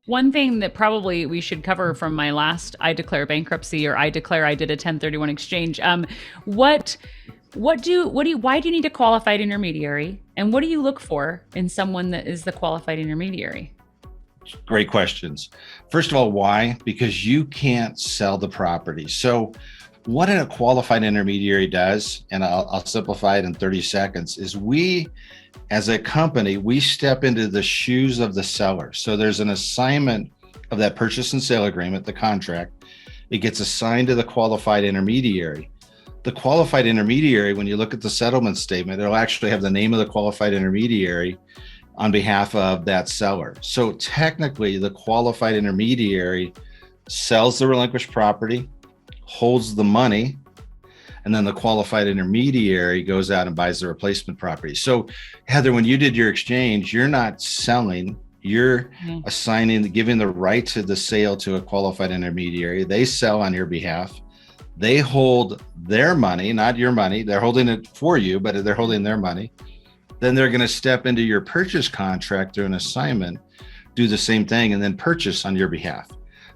One thing that probably we should cover from my last I declare bankruptcy or I declare I did a 1031 exchange. What why do you need a qualified intermediary? And what do you look for in someone that is the qualified intermediary? Great questions. First of all, why? Because you can't sell the property. So what a qualified intermediary does, and I'll simplify it in 30 seconds, is we, as a company, we step into the shoes of the seller. So there's an assignment of that purchase and sale agreement, the contract. It gets assigned to the qualified intermediary. The qualified intermediary, when you look at the settlement statement, it'll actually have the name of the qualified intermediary on behalf of that seller. So technically, the qualified intermediary sells the relinquished property, holds the money, and then the qualified intermediary goes out and buys the replacement property. So Heather, when you did your exchange, you're not selling, you're assigning, giving the right to the sale to a qualified intermediary. They sell on your behalf. They hold their money, not your money. They're holding it for you, but they're holding their money. Then they're going to step into your purchase contract through an assignment, do the same thing, and then purchase on your behalf.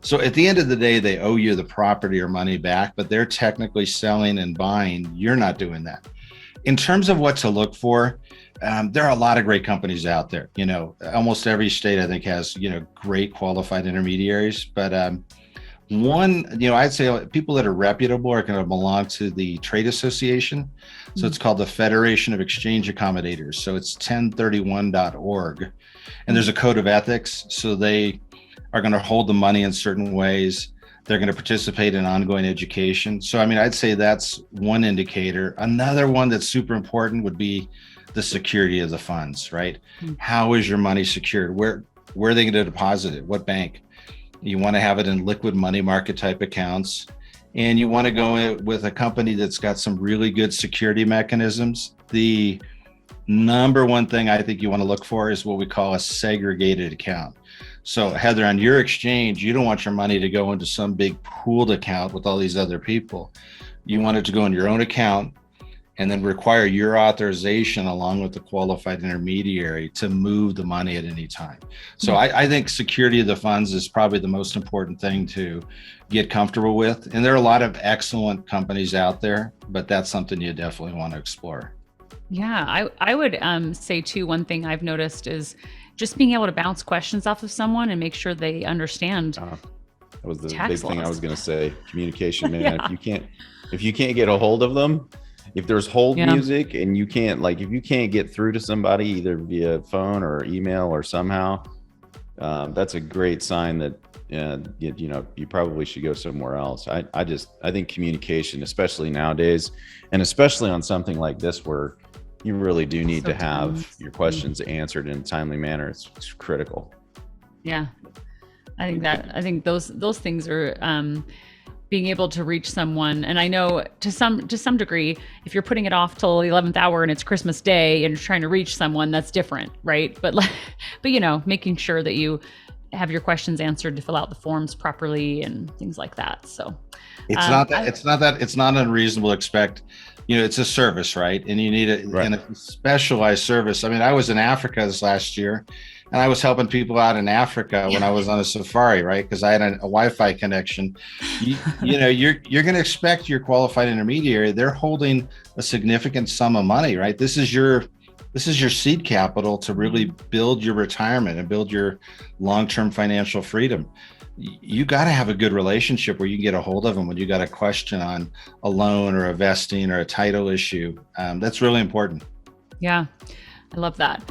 So at the end of the day, they owe you the property or money back, but they're technically selling and buying. You're not doing that. In terms of what to look for, there are a lot of great companies out there. You know, almost every state, I think, has, great qualified intermediaries. But I'd say people that are reputable are going to belong to the trade association. So it's called the Federation of Exchange Accommodators. So it's 1031.org. And there's a code of ethics. So they are going to hold the money in certain ways. They're going to participate in ongoing education. So, I'd say that's one indicator. Another one that's super important would be the security of the funds, right? How is your money secured? Where are they going to deposit it? What bank? You want to have it in liquid money market type accounts. And you want to go with a company that's got some really good security mechanisms. The number one thing I think you want to look for is what we call a segregated account. So Heather, on your exchange, you don't want your money to go into some big pooled account with all these other people. You want it to go in your own account and then require your authorization along with the qualified intermediary to move the money at any time. So I think security of the funds is probably the most important thing to get comfortable with. And there are a lot of excellent companies out there, but that's something you definitely want to explore. Yeah, I would say too, one thing I've noticed is just being able to bounce questions off of someone and make sure they understand that was the tax big thing I laws. was going to say. Communication, man. Yeah. If you can't get a hold of them, if there's hold Yeah. music and you can't, if you can't get through to somebody either via phone or email or somehow, that's a great sign that you probably should go somewhere else. I think communication, especially nowadays, and especially on something like this where you really do need to have your questions answered in a timely manner. It's critical. Yeah, I think those things are being able to reach someone. And I know to some degree, if you're putting it off till the 11th hour and it's Christmas Day and you're trying to reach someone, that's different, right? But making sure that you have your questions answered to fill out the forms properly and things like that. So it's not unreasonable to expect. It's a service, right? And you need a specialized service. I was in Africa this last year, and I was helping people out in Africa when I was on a safari, right? Because I had a Wi-Fi connection. You're going to expect your qualified intermediary. They're holding a significant sum of money, right? This is your seed capital to really build your retirement and build your long-term financial freedom. You got to have a good relationship where you can get a hold of them when you got a question on a loan or a vesting or a title issue. That's really important. Yeah, I love that.